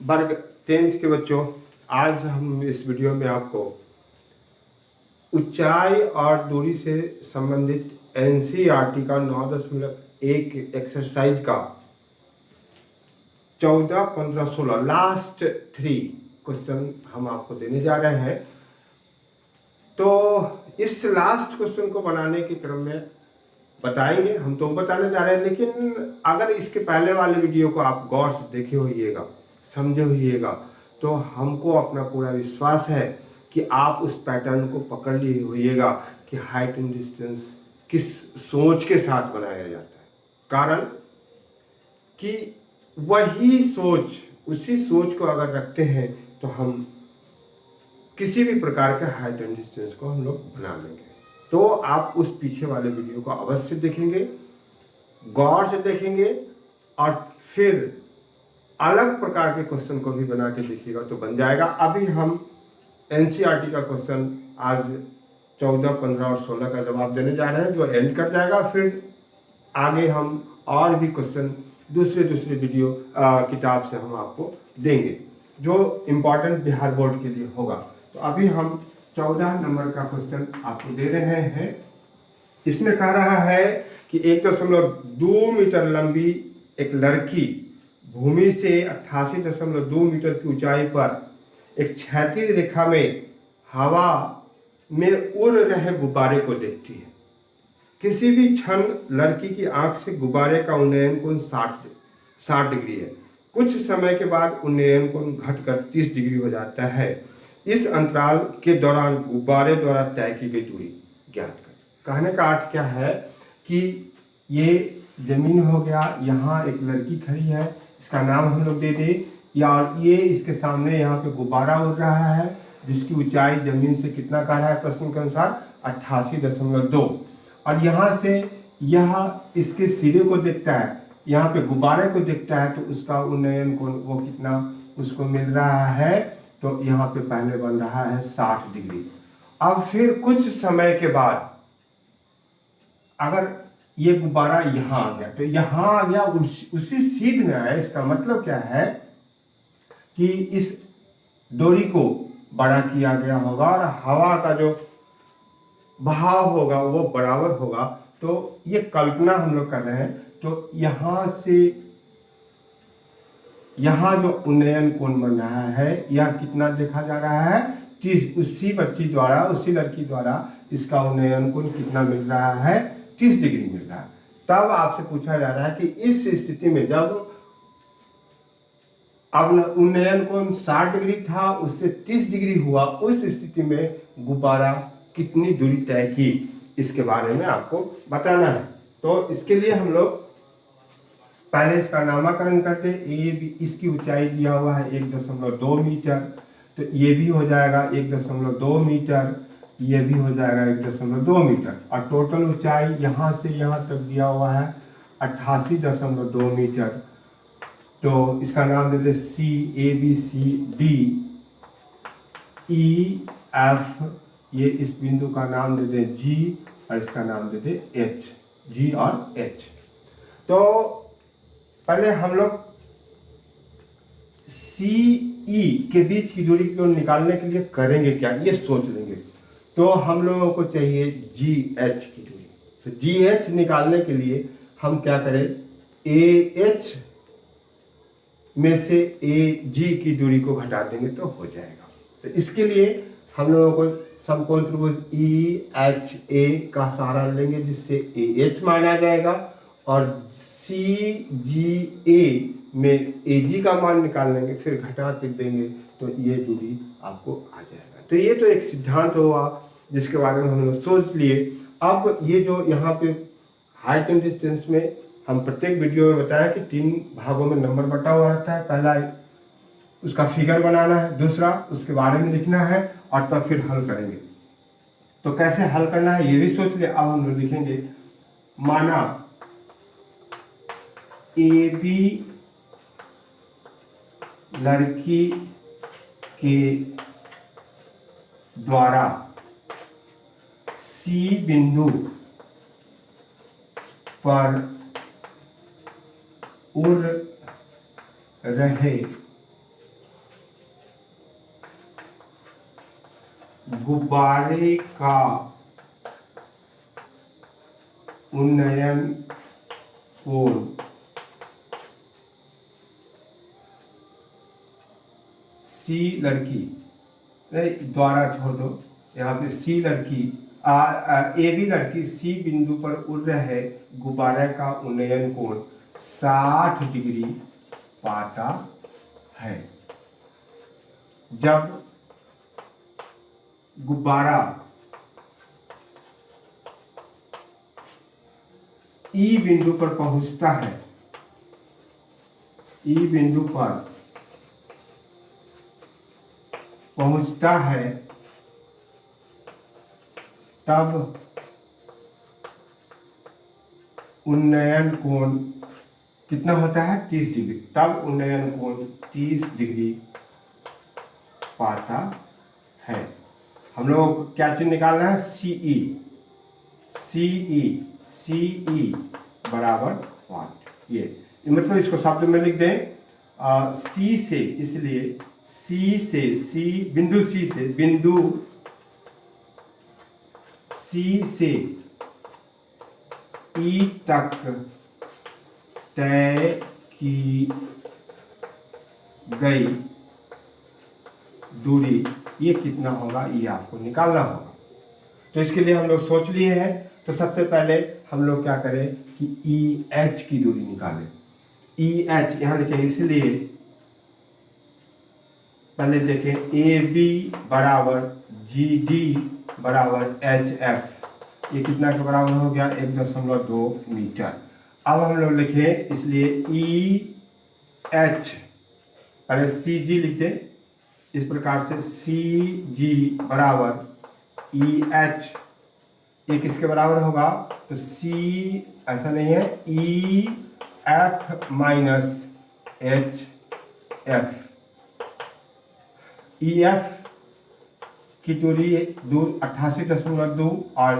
वर्ग 10th के बच्चों, आज हम इस वीडियो में आपको ऊंचाई और दूरी से संबंधित एनसीईआरटी का 9.1 एक्सरसाइज का 14, 15, 16 लास्ट 3 क्वेश्चन हम आपको देने जा रहे हैं। तो इस लास्ट क्वेश्चन को बनाने के क्रम में बताएंगे, हम तो बताने जा रहे हैं, लेकिन अगर इसके पहले वाले वीडियो को आप गौर से देखे होइएगा, समझे होइएगा, तो हमको अपना पूरा विश्वास है कि आप उस पैटर्न को पकड़ लिए होइएगा कि हाइट एंड डिस्टेंस किस सोच के साथ बनाया जाता है। कारण कि वही सोच, उसी सोच को अगर रखते हैं तो हम किसी भी प्रकार के हाइट एंड डिस्टेंस को हम लोग बना लेंगे। तो आप उस पीछे वाले वीडियो को अवश्य देखेंगे, गौर से देखेंगे और फिर अलग प्रकार के क्वेश्चन को भी बना के देखिएगा तो बन जाएगा। अभी हम एनसीईआरटी का क्वेश्चन आज 14, 15 और 16 का जवाब देने जा रहे हैं, जो एंड कर जाएगा। फिर आगे हम और भी क्वेश्चन दूसरे वीडियो किताब से हम आपको देंगे जो इम्पोर्टेंट बिहार बोर्ड के लिए होगा। तो अभी हम 14 नंबर का क्वेश्चन आपको दे रहे हैं। इसमें कह रहा है कि 1.2 मीटर लंबी एक लड़की भूमि से 88.2 मीटर की ऊंचाई पर एक क्षैतिज रेखा में हवा में उड़ रहे गुब्बारे को देखती है। किसी भी क्षण लड़की की आंख से गुब्बारे का उन्नयन कोण 60 डिग्री है। कुछ समय के बाद उन्नयन कोण घटकर 30 डिग्री हो जाता है। इस अंतराल के दौरान गुब्बारे द्वारा तय की गई दूरी ज्ञात करें। कहने का अर्थ क्या है कि ये जमीन हो गया, यहाँ एक लड़की खड़ी है, इसका नाम हम लोग दे दें, या ये इसके सामने यहाँ पे गुब्बारा उड़ रहा है जिसकी ऊंचाई जमीन से कितना कह रहा है प्रश्न के अनुसार 88.2, और यहाँ से यह इसके सिरे को देखता है, यहाँ पे गुब्बारे को देखता है, तो उसका उन्नयन कोण वो कितना उसको मिल रहा है, तो यहाँ पे पहले बन रहा है 60 डिग्री। अब फिर कुछ समय के बाद अगर ये गुब्बारा यहाँ आ गया तो यहाँ आ गया, उसी सीध में आया। इसका मतलब क्या है कि इस डोरी को बड़ा किया गया होगा और हवा का जो बहाव होगा वो बराबर होगा। तो ये कल्पना हम लोग कर रहे हैं। तो यहाँ से यहाँ जो उन्नयन कोण बन रहा है यह कितना देखा जा रहा है 30। उसी बच्ची द्वारा, उसी लड़की द्वारा इसका उन्नयन कोण कितना मिल रहा है 30 डिग्री मिल रहा है। तब आपसे पूछा जा रहा है कि इस स्थिति में जब अब उन्नयन कोण 60 डिग्री था, उससे 30 डिग्री हुआ, उस स्थिति में गुब्बारा कितनी दूरी तय की, इसके बारे में आपको बताना है। तो इसके लिए हम लोग पहले इसका नामकरण करते। ये भी इसकी ऊंचाई दिया हुआ है 1.2 मीटर, तो ये भी हो जाएगा 1.2 मीटर, ये भी हो जाएगा 1.2 मीटर, और टोटल ऊंचाई यहाँ से यहाँ तक दिया हुआ है 88.2 मीटर। तो इसका नाम देते सी, A B C D E F, ये इस बिंदु का नाम देते जी, और इसका नाम देते एच, जी और एच। तो पहले हम लोग सी ई के बीच की दूरी को निकालने के लिए करेंगे क्या, ये सोच लेंगे। तो हम लोगों को चाहिए जी एच की दूरी। तो जी एच निकालने के लिए हम क्या करें, ए एच में से ए जी की दूरी को घटा देंगे तो हो जाएगा। तो इसके लिए हम लोगों को समकोण त्रिभुज ई एच ए का सहारा लेंगे, जिससे ए एच माना जाएगा, और सी जी ए में ए जी का मान निकाल लेंगे, फिर घटा के देंगे तो ये दूरी आपको आ जाएगा। तो ये तो एक सिद्धांत हुआ जिसके बारे में हम लोग सोच लिए। अब ये जो यहाँ पे हाइट एंड डिस्टेंस में हम प्रत्येक वीडियो में बताया कि 3 भागों में नंबर बटा हुआ रहता है। पहला उसका फिगर बनाना है, दूसरा उसके बारे में लिखना है, और तब फिर हल करेंगे। तो कैसे हल करना है ये भी सोच ले। अब हम लोग लिखेंगे, माना ए बी लड़की के द्वारा सी बिंदु पर उड़ रहे गुब्बारे का उन्नयन कोण सी लड़की द्वारा छोड़ दो, यहाँ पे सी लड़की ए बी लड़की सी बिंदु पर उड़ रहे गुब्बारे का उन्नयन कोण 60 डिग्री पाता है। जब गुब्बारा ई बिंदु पर पहुंचता है, ई बिंदु पर पहुंचता है, तब उन्नयन कोण कितना होता है 30 डिग्री। तब उन्नयन कोण 30 डिग्री पाता है। हम लोग क्या चीज निकालना है, सीई, सीई, सीई बराबर 8। ये मतलब इसको शब्द में लिख दें, सी से, इसलिए सी से, सी बिंदु सी से, बिंदु सी से ई तक तय की गई दूरी ये कितना होगा, ये आपको निकालना होगा। तो इसके लिए हम लोग सोच लिए हैं। तो सबसे पहले हम लोग क्या करें कि ई एच की दूरी निकालें। ई एच यहाँ लिखें, इसलिए पहले देखें ए बी बराबर जी डी बराबर एच एफ, ये कितना के बराबर हो गया 1.2 मीटर। अब हम लोग लिखें, इसलिए ई एच, पहले सी जी लिखते इस प्रकार से, सी जी बराबर ई एच, ये किसके बराबर होगा, तो सी ऐसा नहीं है, E F minus H F. E F की दूरी 88.2 और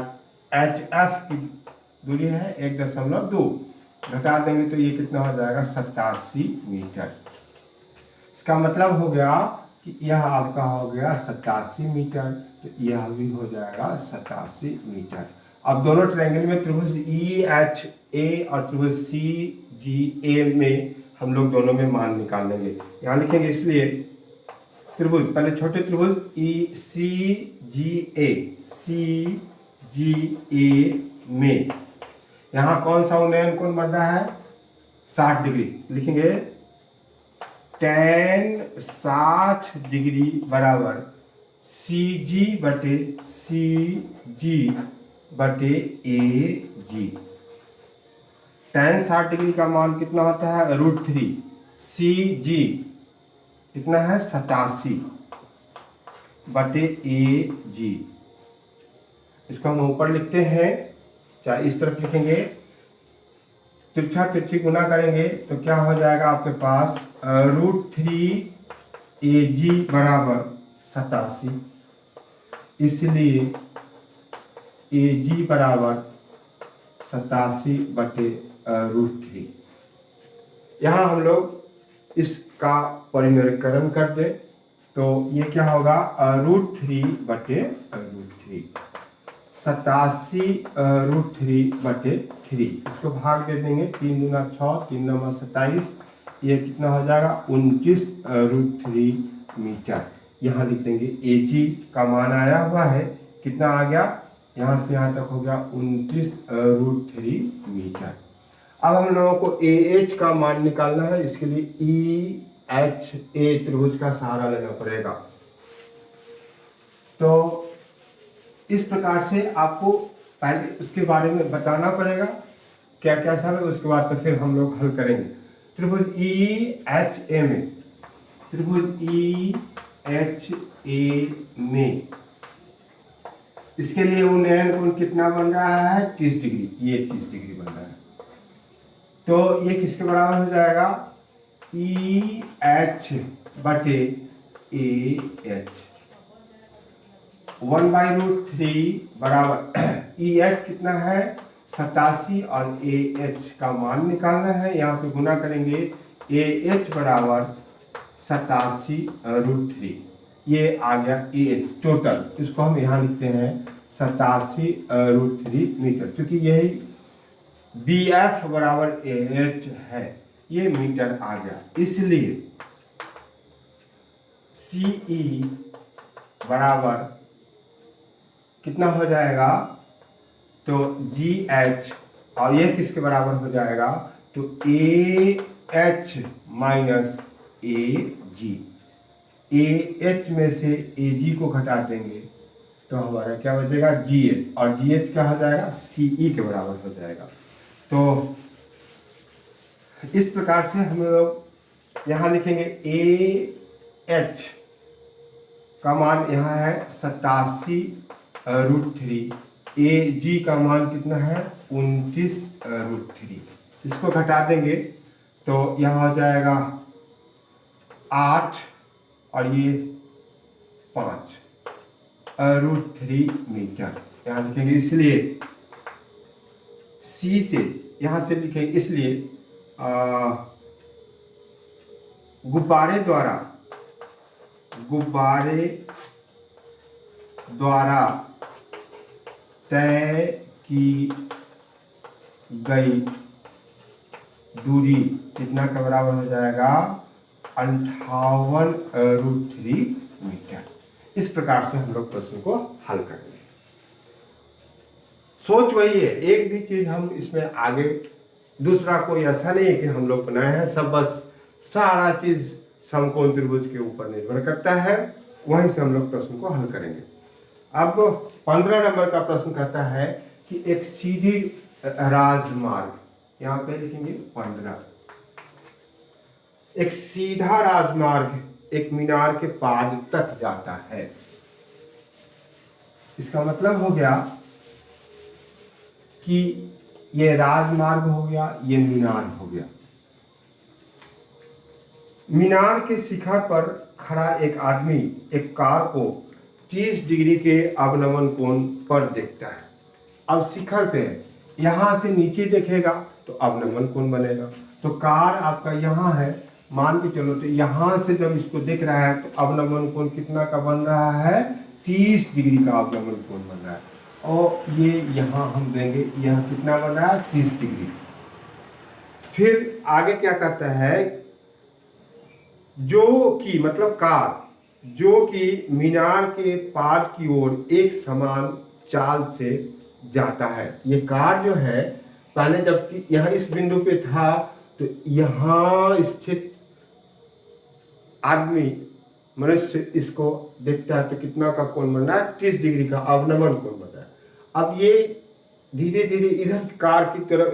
एच एफ की दूरी है 1.2, घटा देंगे तो ये कितना हो जाएगा 87 मीटर। इसका मतलब हो गया कि यह आपका हो गया 87 मीटर, तो यह भी हो जाएगा 87 मीटर। अब दोनों ट्रायंगल में त्रिभुज ई एच ए और त्रिभुज सी जी ए में हम लोग दोनों में मान निकाल लेंगे। यहाँ लिखेंगे, इसलिए त्रिभुज, पहले छोटे त्रिभुज ई सी जी ए, सी जी ए में यहाँ कौन सा उन्नयन कोण बन रहा है 60 डिग्री। लिखेंगे tan 60 डिग्री बराबर सी जी बटे सी जी बटे ए जी। tan 60 डिग्री का मान कितना होता है √3, सी जी कितना है 87 बटे ए जी। इसको हम ऊपर लिखते हैं, चाहे इस तरफ लिखेंगे, तिरछा तिरछी गुना करेंगे तो क्या हो जाएगा आपके पास √3 ए जी बराबर 87, इसलिए ए जी बराबर 87 बटे √3। यहाँ हम लोग इसका परिमेयकरण कर दे तो ये क्या होगा √3 बटे √3, 87 √3 बटे 3। इसको भाग दे देंगे, 3 दूना 6, 3 नंबर 27, ये कितना हो जाएगा 29 √3 मीटर। यहाँ लिख देंगे ए जी का मान आया हुआ है, कितना आ गया, यहाँ से यहाँ तक हो गया 29 √3 मीटर। अब हम लोगों को ए एच का मान निकालना है, इसके लिए ई एच ए त्रिभुज का सहारा लेना पड़ेगा। तो इस प्रकार से आपको पहले उसके बारे में बताना पड़ेगा क्या क्या सब है, उसके बाद तो फिर हम लोग हल करेंगे। त्रिभुज ई एच ए में, त्रिभुज ई एच ए में इसके लिए उन्नयन कोण कितना बन रहा है 30 डिग्री, ये 30 डिग्री बन रहा है। तो ये किसके बराबर हो जाएगा ई एच बटे ए एच, 1/√3 बराबर ई एच कितना है 87 और ए एच का मान निकालना है, यहाँ पे गुना करेंगे ए एच बराबर 87 √3। ये आ गया एच टोटल, इसको हम यहाँ लिखते हैं 87√3 मीटर, क्योंकि यही बी एफ बराबर एच है, ये मीटर आ गया। इसलिए सी ई बराबर कितना हो जाएगा, तो जी एच, और ये किसके बराबर हो जाएगा, तो A H minus A G. A H में से ए जी को घटा देंगे तो हमारा क्या बचेगा, जी एच, और जी एच क्या हो जाएगा, सी ई के बराबर हो जाएगा। तो इस प्रकार से हम लोग यहाँ लिखेंगे ए एच का मान यहाँ है 87√3, ए जी का मान कितना है 29√3, इसको घटा देंगे तो यहाँ हो जाएगा 8 और ये 5√3 मीटर यहाँ लिखेंगे। इसलिए सी से यहाँ से लिखेंगे, इसलिए गुब्बारे द्वारा तय की गई दूरी कितना के बराबर हो जाएगा, 58√3 मीटर। इस प्रकार से हम लोग प्रश्न को हल करेंगे। सोच वही है, एक भी चीज हम इसमें आगे दूसरा कोई ऐसा नहीं है कि हम लोग बनाए हैं, सब बस सारा चीज समकोण त्रिभुज के ऊपर निर्भर करता है, वहीं से हम लोग प्रश्न को हल करेंगे। अब 15 नंबर का प्रश्न कहता है कि एक सीधी राजमार्ग, यहाँ पे लिखेंगे 15, एक सीधा राजमार्ग एक मीनार के पाद तक जाता है। इसका मतलब हो गया कि ये राजमार्ग हो गया, ये मीनार हो गया। मीनार के शिखर पर खड़ा एक आदमी एक कार को 30 डिग्री के अवनमन कोण पर देखता है। अब शिखर पे यहाँ से नीचे देखेगा तो अवनमन कोण बनेगा, तो कार आपका यहाँ है, मान के चलो, तो यहाँ से जब इसको देख रहा है तो अवनमन कोण कितना का बन रहा है, 30 डिग्री का अवनमन कोण बन रहा है, और ये यहाँ हम देंगे, यह कितना बन रहा है, 30 डिग्री। फिर आगे क्या करता है, जो कि मतलब कार जो कि मीनार के पाद की ओर एक समान चाल से जाता है। ये कार जो है पहले जब यहाँ इस बिंदु पे था तो यहाँ स्थित आदमी मनुष्य इसको देखता है तो कितना का कोण बन रहा है, 30 डिग्री का अवनमन कोण बन रहा है। अब ये धीरे धीरे इधर कार की तरफ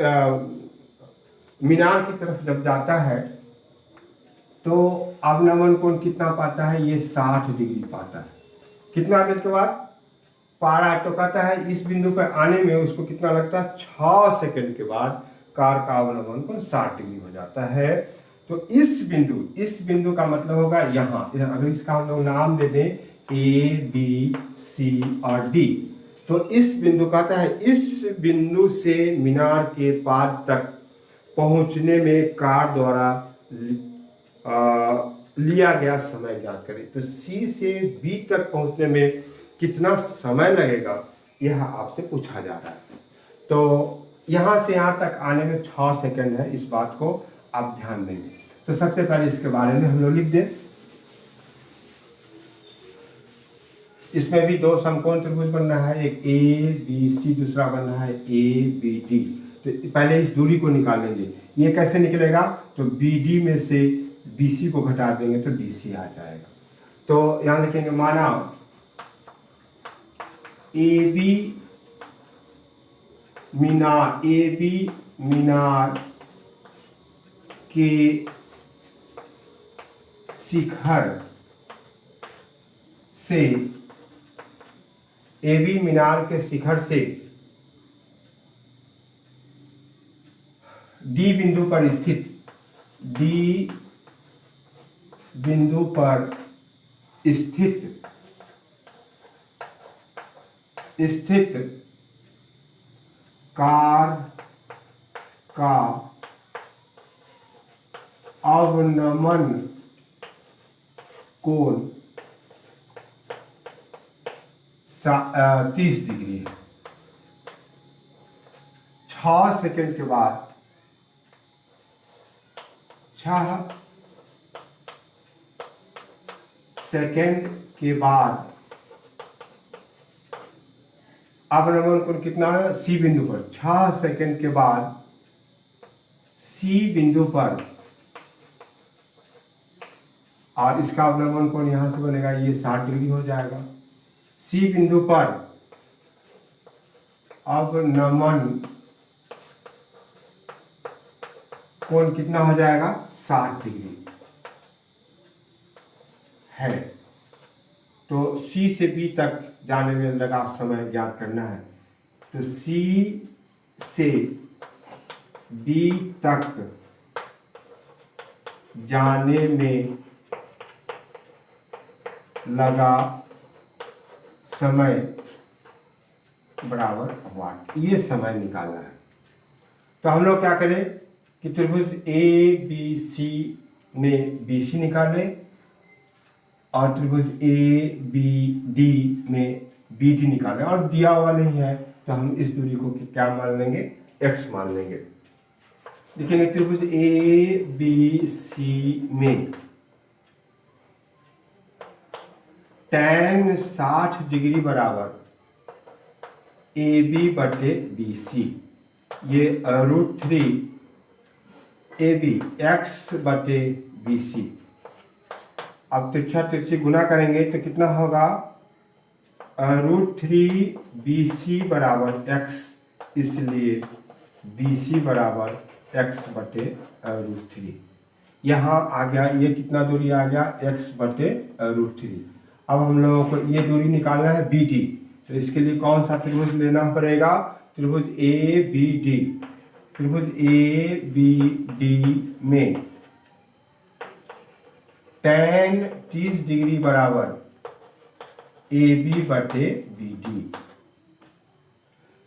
मीनार की तरफ जब जाता है तो अवनमन कोण कितना पाता है, ये 60 डिग्री पाता है। कितना आगे के बाद पारा तो कहता है इस बिंदु पर आने में उसको कितना लगता है, 6 सेकंड के बाद कार का अवनमन कोण 60 डिग्री हो जाता है। तो इस बिंदु का मतलब होगा यहाँ, अगर इसका हम लोग नाम दे दें A, B, C और D, तो इस बिंदु कहता है इस बिंदु से मीनार के पाद तक पहुंचने में कार द्वारा लिया गया समय ज्ञात करें। तो C से B तक पहुंचने में कितना समय लगेगा, यह आपसे पूछा जा रहा है। तो यहाँ से यहाँ तक आने में 6 सेकंड है, इस बात को आप ध्यान देंगे। तो सबसे पहले इसके बारे में हम लोग लिख दें। इसमें भी दो समकोण त्रिभुज बन रहा है, एक ABC, दूसरा बन रहा है ABD। तो पहले इस दूरी को निकालेंगे, ये कैसे निकलेगा, तो BD में से BC को घटा देंगे तो DC आ जाएगा। तो यहाँ लिखेंगे माना AB मीनार के शिखर से, AB मीनार के शिखर से D बिंदु पर स्थित कार का अवनमन कोण 30 डिग्री है। 6 सेकंड के बाद 6 सेकंड के बाद अवलंबन कोण कितना है? सी बिंदु पर 6 सेकंड के बाद सी बिंदु पर, और इसका अवलंबन कोण यहां से बनेगा, ये 60 डिग्री हो जाएगा। सी बिंदु पर अवनमन कोण कितना हो जाएगा? 60 डिग्री है। तो सी से बी तक जाने में लगा समय ज्ञात करना है। तो सी से बी तक जाने में लगा समय बराबर वाट, ये समय निकालना है। तो हम लोग क्या करें कि त्रिभुज ए बी सी में बी सी निकालें और त्रिभुज ए बी डी में बी डी निकालें, और दिया हुआ नहीं है तो हम इस दूरी को क्या मान लेंगे? x मान लेंगे। देखेंगे त्रिभुज ए बी सी में tan 60 डिग्री बराबर ए बी बटे बी सी, ये √3 ए बी एक्स बटे बी सी। अब तिरछा तिरछी गुना करेंगे तो कितना होगा? √3 बी सी बराबर x, इसलिए बी सी बराबर x बटे √3। यहाँ आ गया, ये कितना दूरी आ गया? x बटे √3। अब हम लोगों को ये दूरी निकालना है बी डी, तो इसके लिए कौन सा त्रिभुज लेना पड़ेगा? त्रिभुज ए बी डी। त्रिभुज ए बी डी में tan 30 डिग्री बराबर ए बी बटे बी डी,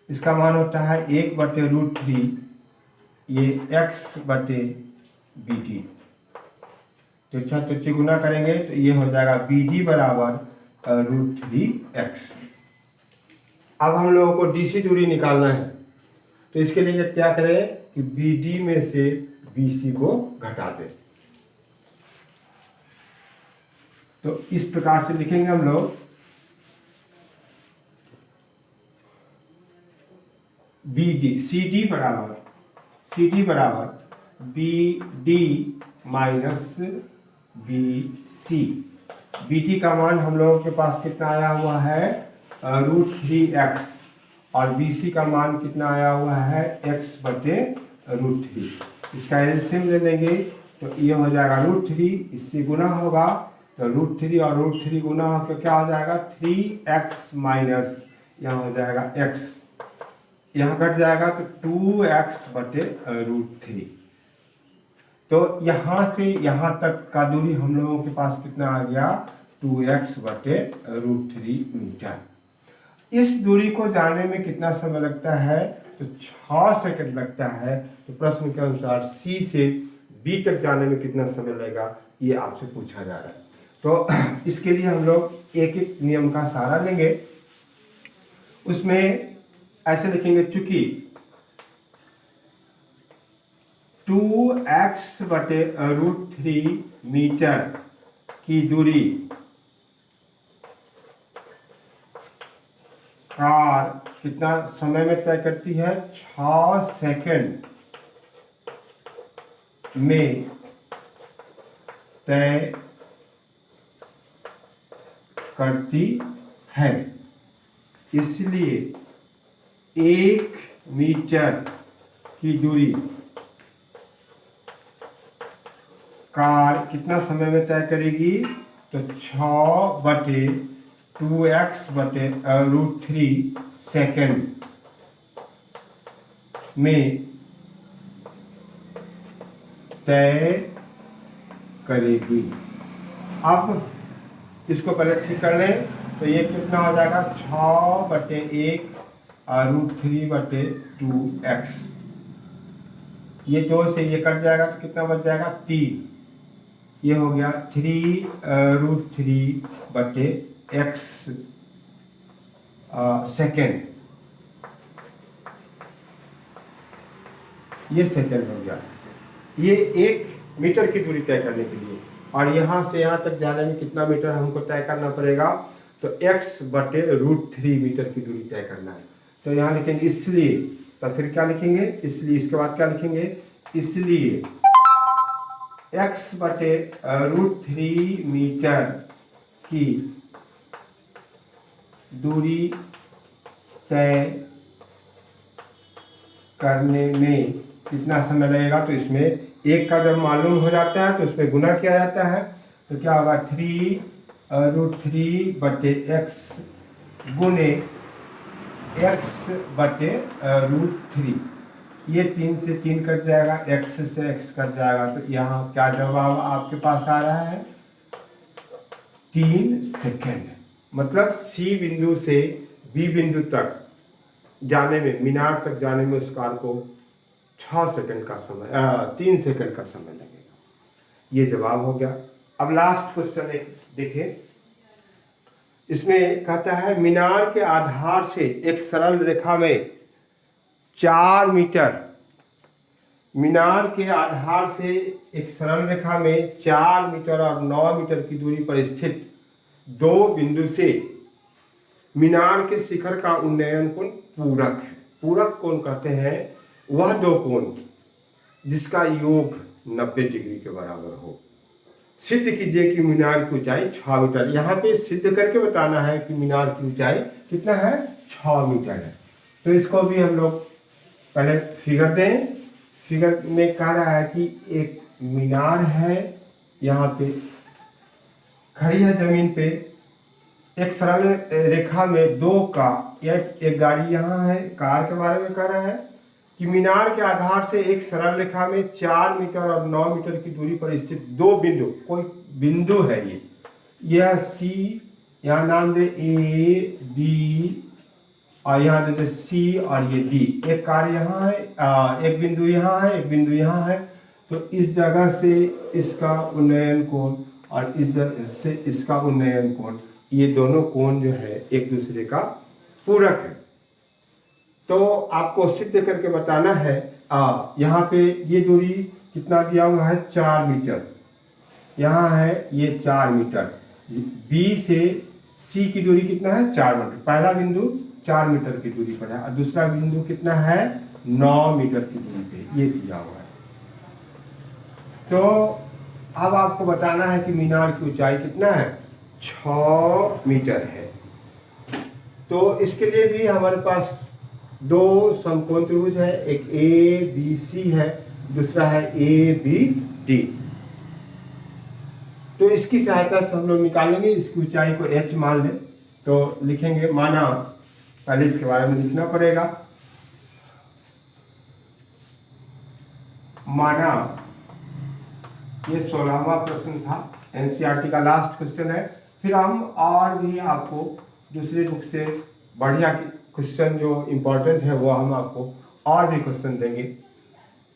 इसका मान होता है 1 बटे √3, ये x बटे बी डी। तिरछा तिरछी गुना करेंगे तो ये हो जाएगा बी डी बराबर √3x। अब हम लोगों को डी सी दूरी निकालना है, तो इसके लिए क्या करें कि बी डी में से बी सी को घटा दें। तो इस प्रकार से लिखेंगे हम लोग बी डी सी डी बराबर B D minus B C. B D का मान हम लोगों के पास कितना आया हुआ है? √3x, और बी सी का मान कितना आया हुआ है? x बटे √3। इसका एलसीएम ले लेंगे तो ये हो जाएगा √3, इससे गुना होगा तो √3 और √3 गुना होकर क्या हो जाएगा? 3x माइनस यहाँ हो जाएगा x, यहाँ कट जाएगा तो 2x बटे √3। तो यहाँ से यहाँ तक का दूरी हम लोगों के पास कितना आ गया? 2x बटे √3 मीटर। इस दूरी को जाने में कितना समय लगता है? तो 6 सेकंड लगता है। तो प्रश्न के अनुसार C से B तक जाने में कितना समय लगेगा, ये आपसे पूछा जा रहा है। तो इसके लिए हम लोग एक एक नियम का सहारा लेंगे। उसमें ऐसे लिखेंगे, चूंकि 2x बटे √3 मीटर की दूरी कार कितना समय में तय करती है? 6 सेकंड में तय करती है। इसलिए 1 मीटर की दूरी कार कितना समय में तय करेगी? तो 6 बटे 2x बटे √3 सेकंड में तय करेगी। अब इसको पहले ठीक कर लें तो ये कितना हो जाएगा? 6 बटे 1 √3 बटे 2x। ये 2 से ये कट जाएगा तो कितना बच जाएगा? 3। ये हो गया 3 √3 बटे x सेकेंड, ये सेकेंड हो गया। ये 1 मीटर की दूरी तय करने के लिए, और यहाँ से यहाँ तक जाने में कितना मीटर हमको तय करना पड़ेगा, तो x/√3 मीटर की दूरी तय करना है। तो यहाँ लिखेंगे इसलिए, तो फिर क्या लिखेंगे, इसलिए, इसके बाद क्या लिखेंगे, इसलिए x/√3 मीटर की दूरी तय करने में कितना समय लगेगा, तो इसमें एक का जब मालूम हो जाता है तो उसमें गुना किया जाता है, तो क्या होगा 3√3/x गुने x/√3। ये 3 से 3 कट जाएगा, x से x कट जाएगा, तो यहाँ क्या जवाब आपके पास आ रहा है, 3 सेकेंड। मतलब C बिंदु से B बिंदु तक जाने में, मीनार तक जाने में उस कार को 6 सेकंड का समय 3 सेकंड का समय लगेगा। ये जवाब हो गया। अब लास्ट क्वेश्चन एक देखें, इसमें कहता है मीनार के आधार से एक सरल रेखा में 4 मीटर, मीनार के आधार से एक सरल रेखा में 4 मीटर और 9 मीटर की दूरी पर स्थित 2 बिंदु से मीनार के शिखर का उन्नयन कोण पूरक है। पूरक कोण कहते हैं वह 2 कोण जिसका योग 90 डिग्री के बराबर हो। सिद्ध कीजिए कि मीनार की ऊंचाई 6 मीटर। यहाँ पे सिद्ध करके बताना है कि मीनार की ऊंचाई कितना है, 6 मीटर है। तो इसको भी हम लोग पहले फिगर दें। फिगर में कह रहा है कि एक मीनार है, यहाँ पे खड़ी है जमीन पे, एक सरल रेखा में 2 का, एक गाड़ी यहाँ है, कार के बारे में कह रहा है कि मीनार के आधार से एक सरल रेखा में 4 मीटर और 9 मीटर की दूरी पर स्थित 2 बिंदु, कोई बिंदु है ये, यह C, यहाँ नाम दे A, B, और यहाँ दे C और ये D। एक कार यहाँ है, एक बिंदु यहाँ है, एक बिंदु यहाँ है, तो इस जगह से इसका उन्नयन कोण और इस जगह से इसका उन्नयन कोण, ये दोनों कोण जो है एक दूसरे का पूरक है। तो आपको सिद्ध करके बताना है। यहाँ पे ये दूरी कितना दिया हुआ है, 4 मीटर, यहाँ है ये 4 मीटर, B से C की दूरी कितना है, 4 मीटर। पहला बिंदु 4 मीटर की दूरी पर है और दूसरा बिंदु कितना है, 9 मीटर की दूरी पे ये दिया हुआ है। तो अब आपको बताना है कि मीनार की ऊंचाई कितना है, 6 मीटर है। तो इसके लिए भी हमारे पास 2 समकोण त्रिभुज है, एक ABC है, दूसरा है ABD। तो इसकी सहायता से हम लोग निकालेंगे, इसकी ऊंचाई को h मान लें तो लिखेंगे, माना, पहले इसके बारे में लिखना पड़ेगा, माना ये 16वां प्रश्न था, NCERT का लास्ट क्वेश्चन है। फिर हम और भी आपको दूसरे बुक से बढ़िया क्वेश्चन जो इम्पोर्टेंट है वो हम आपको और भी क्वेश्चन देंगे।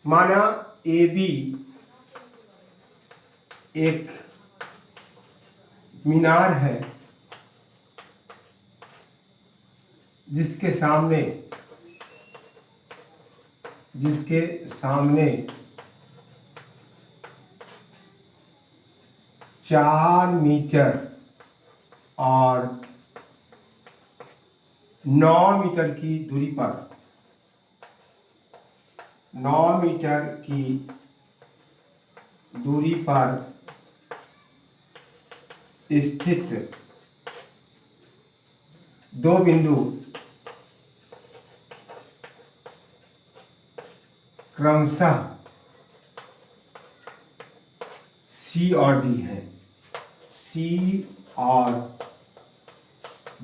माना AB एक मीनार है जिसके सामने 4 मीटर और 9 मीटर की दूरी पर 9 मीटर की दूरी पर स्थित 2 बिंदु क्रमशः C और D है, C और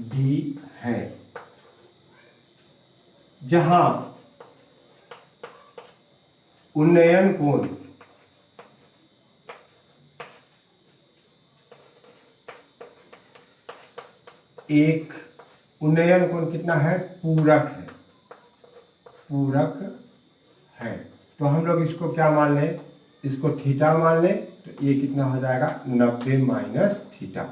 D है, जहां उन्नयन कोण एक उन्नयन कोण कितना है, पूरक है, पूरक है। तो हम लोग इसको क्या मान लें, इसको थीटा मान लें, तो ये कितना हो जाएगा, 90 माइनस थीटा।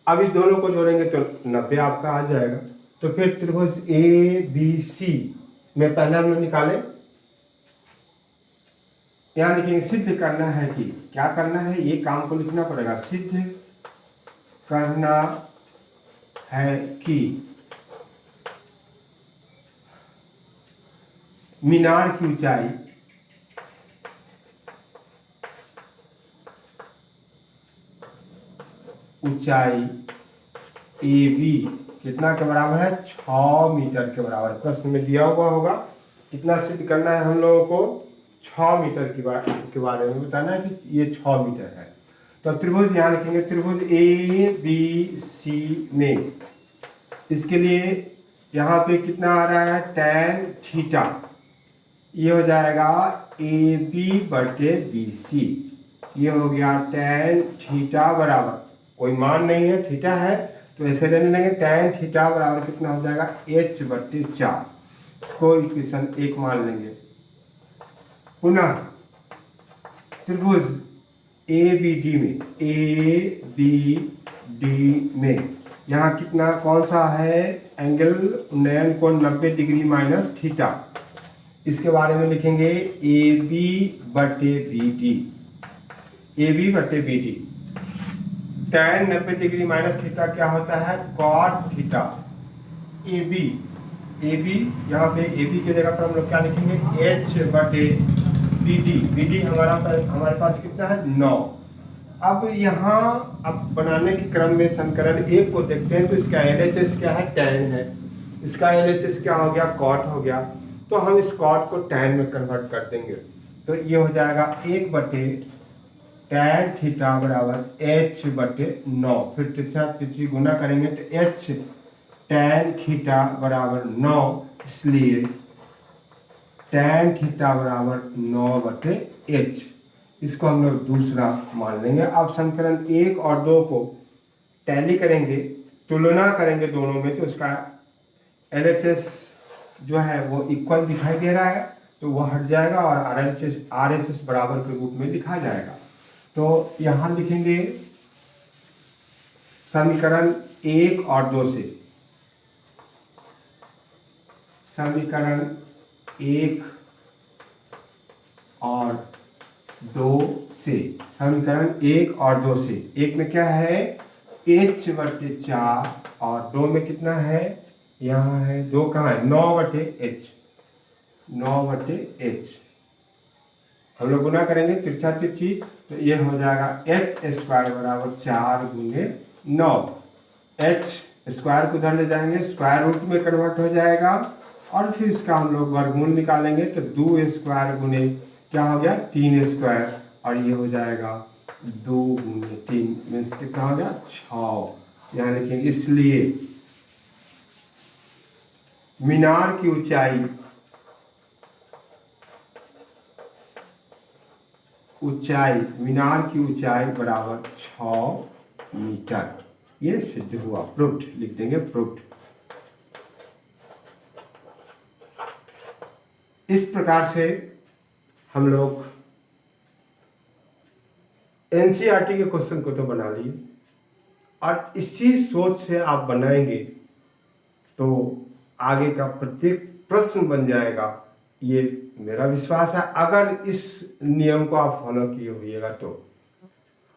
अब इस दोनों को जोड़ेंगे तो 90 आपका आ जाएगा। तो फिर त्रिभुज ABC में पहला हम लोग निकालें, यहाँ लिखेंगे सिद्ध करना है कि, क्या करना है, ये काम को लिखना पड़ेगा, सिद्ध करना है कि मीनार की ऊंचाई AB कितना के बराबर है, 6 मीटर के बराबर। प्रश्न में दिया हुआ होगा कितना सिद्ध करना है हम लोगों को, 6 मीटर के बारे में बताना है कि ये 6 मीटर है। तो त्रिभुज यहाँ लिखेंगे, त्रिभुज ABC में, इसके लिए यहाँ पे कितना आ रहा है, tan थीटा, ये हो जाएगा AB/BC, ये हो गया tan थीटा बराबर, कोई मान नहीं है, थीटा है तो ऐसे लेने लेंगे, tan थीटा बराबर कितना हो जाएगा, H/4, इसको इक्वेशन 1 मान लेंगे। पुनः त्रिभुज ABD में यहाँ कितना, कौन सा है, एंगल उन्नयन कोण 90 डिग्री माइनस थीटा, इसके बारे में लिखेंगे AB/BD। tan 90 degree minus theta क्या होता है, cot थीटा। AB यहाँ पे AB की जगह पर हम लोग क्या लिखेंगे, H/BD हमारे पास कितना है, 9। अब यहाँ अब बनाने के क्रम में समीकरण 1 को देखते हैं, तो इसका LHS क्या है, tan है, इसका LHS क्या हो गया, cot हो गया, तो हम इस cot को tan में कन्वर्ट कर देंगे। तो ये हो जाएगा 1/tan थीटा बराबर H/9, फिर तिरछी गुना करेंगे तो H tan थीटा बराबर 9, इसलिए tan थीटा बराबर 9/H, इसको हम लोग दूसरा मान लेंगे। अब समीकरण 1 और 2 को टैली करेंगे, तुलना करेंगे दोनों में, तो इसका LHS जो है वो इक्वल दिखाई दे रहा है, तो वो हट जाएगा और RHS बराबर के रूप में लिखा जाएगा। तो यहाँ लिखेंगे समीकरण 1 और 2 से, समीकरण 1 और 2 से, समीकरण 1 और 2 से, एक में क्या है, H/4 और 2 में कितना है, यहाँ है 2 कहाँ है, 9/H, 9/H हम लोग गुना करेंगे तिरछा तिरछी, तो ये हो जाएगा H² बराबर 4 गुने 9, H स्क्वायर को उधर ले जाएंगे, स्क्वायर रूट में कन्वर्ट हो जाएगा, और फिर इसका हम लोग वर्गमूल निकालेंगे, तो 2² गुने क्या हो गया, 3², और ये हो जाएगा 2 गुने 3 मीन्स कितना हो गया, 6, यहाँ लिखेंगे। इसलिए मीनार की ऊंचाई बराबर 6 मीटर, ये सिद्ध हुआ, प्रूव्ड लिख देंगे, प्रूव्ड। इस प्रकार से हम लोग NCERT के क्वेश्चन को तो बना लिए, और इसी सोच से आप बनाएंगे तो आगे का प्रत्येक प्रश्न बन जाएगा, ये मेरा विश्वास है, अगर इस नियम को आप फॉलो किए होइएगा तो।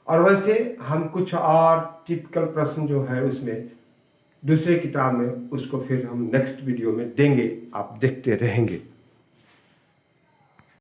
और वैसे हम कुछ और टिपिकल प्रश्न जो है उसमें दूसरे किताब में, उसको फिर हम नेक्स्ट वीडियो में देंगे, आप देखते रहेंगे।